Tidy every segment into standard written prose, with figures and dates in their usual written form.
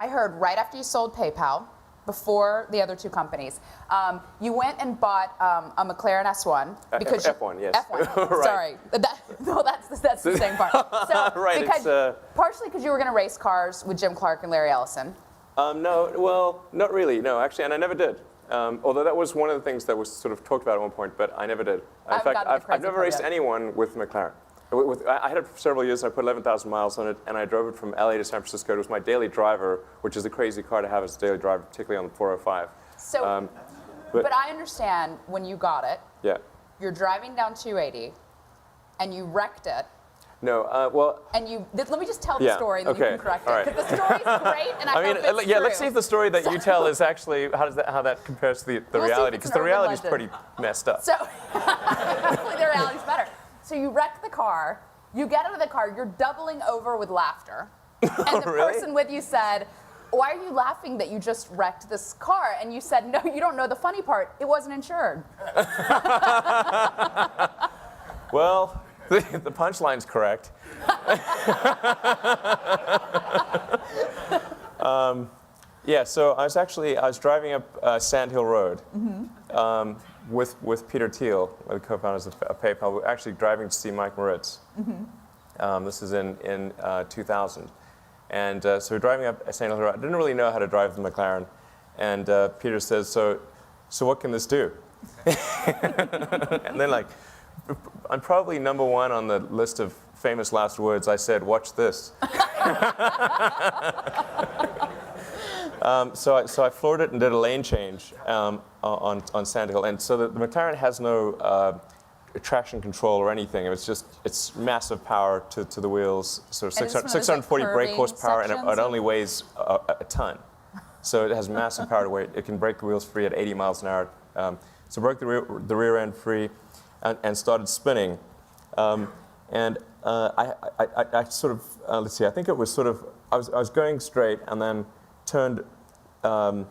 I heard right after you sold PayPal, before the other two companies, you went and bought a McClaren S1 because F1, yes. F1. Right. Sorry, that's the same part. So right, partially because you were going to race cars with Jim Clark and Larry Ellison. No, well, not really. No, actually, and I never did. Although that was one of the things that was sort of talked about at one point, but I never did. In fact, I've never raced anyone with McLaren. I had it for several years. I put 11,000 miles on it, and I drove it from LA to San Francisco. It was my daily driver, which is a crazy car to have as a daily driver, particularly on the 405. So, but I understand when you got it. Yeah. You're driving down 280, and you wrecked it. No, well. And let me just tell the story, and then you can correct it, because the story's great, and I hope it's true. Let's see if the story that you tell is actually how that compares to the reality, because the reality is pretty messed up. So, hopefully the reality's better. So you wreck the car, you get out of the car, you're doubling over with laughter, and the person with you said, "Why are you laughing that you just wrecked this car?" And you said, "No, you don't know the funny part. It wasn't insured." Well, the punchline's correct. Yeah, so I was driving up Sand Hill Road with Peter Thiel, one of the co-founders of PayPal. We were actually driving to see Mike Moritz. This is in 2000. And so we're driving up Sand Hill Road. I didn't really know how to drive the McLaren. And Peter says, so what can this do? And then I'm probably number one on the list of famous last words. I said, "Watch this." So I floored it and did a lane change on Sand Hill. And so the McLaren has no traction control or anything. It's massive power to the wheels, sort of 640 brake horsepower, and it only weighs a ton. So it has massive power to weight. It can brake the wheels free at 80 miles an hour. So broke the rear end free. And started spinning, and I sort of let's see. I think it was sort of I was going straight and then turned, and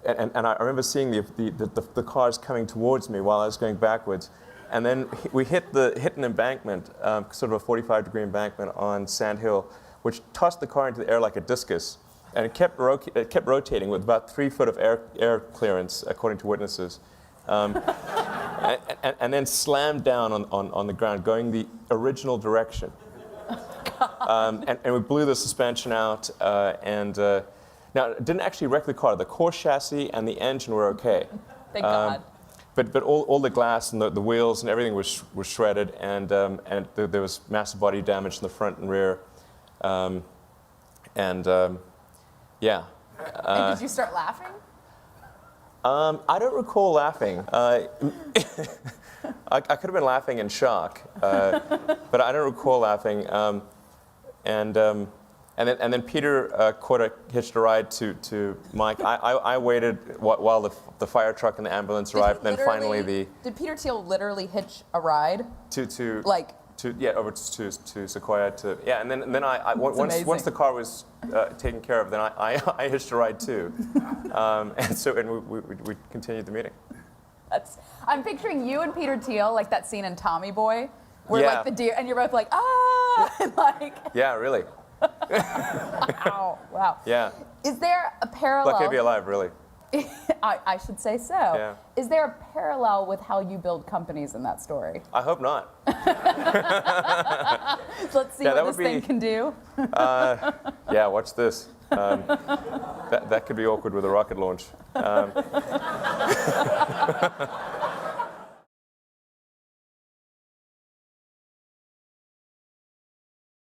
I remember seeing the cars coming towards me while I was going backwards, and then we hit an embankment, sort of a 45-degree embankment on Sand Hill, which tossed the car into the air like a discus, and it kept rotating with about 3 foot of air clearance, according to witnesses. And then slammed down on the ground, going the original direction. And we blew the suspension out. Now, it didn't actually wreck the car. The core chassis and the engine were okay. Thank God. But all the glass and the wheels and everything was shredded, and there was massive body damage in the front and rear. Yeah. And did you start laughing? I don't recall laughing. I could have been laughing in shock, but I don't recall laughing. And then Peter hitched a ride to Mike. I waited while the fire truck and the ambulance arrived, and then finally Did Peter Thiel literally hitch a ride? Over to Sequoia and then once the car was taken care of, then I hitched a ride too, and we continued the meeting. I'm picturing you and Peter Thiel like that scene in Tommy Boy, where like the deer, and you're both like and like. Yeah, really. Wow. Wow. Yeah. Is there a parallel? Lucky to be alive, really. I should say so. Yeah. Is there a parallel with how you build companies in that story? I hope not. Let's see what this thing can do. Yeah, watch this. That could be awkward with a rocket launch.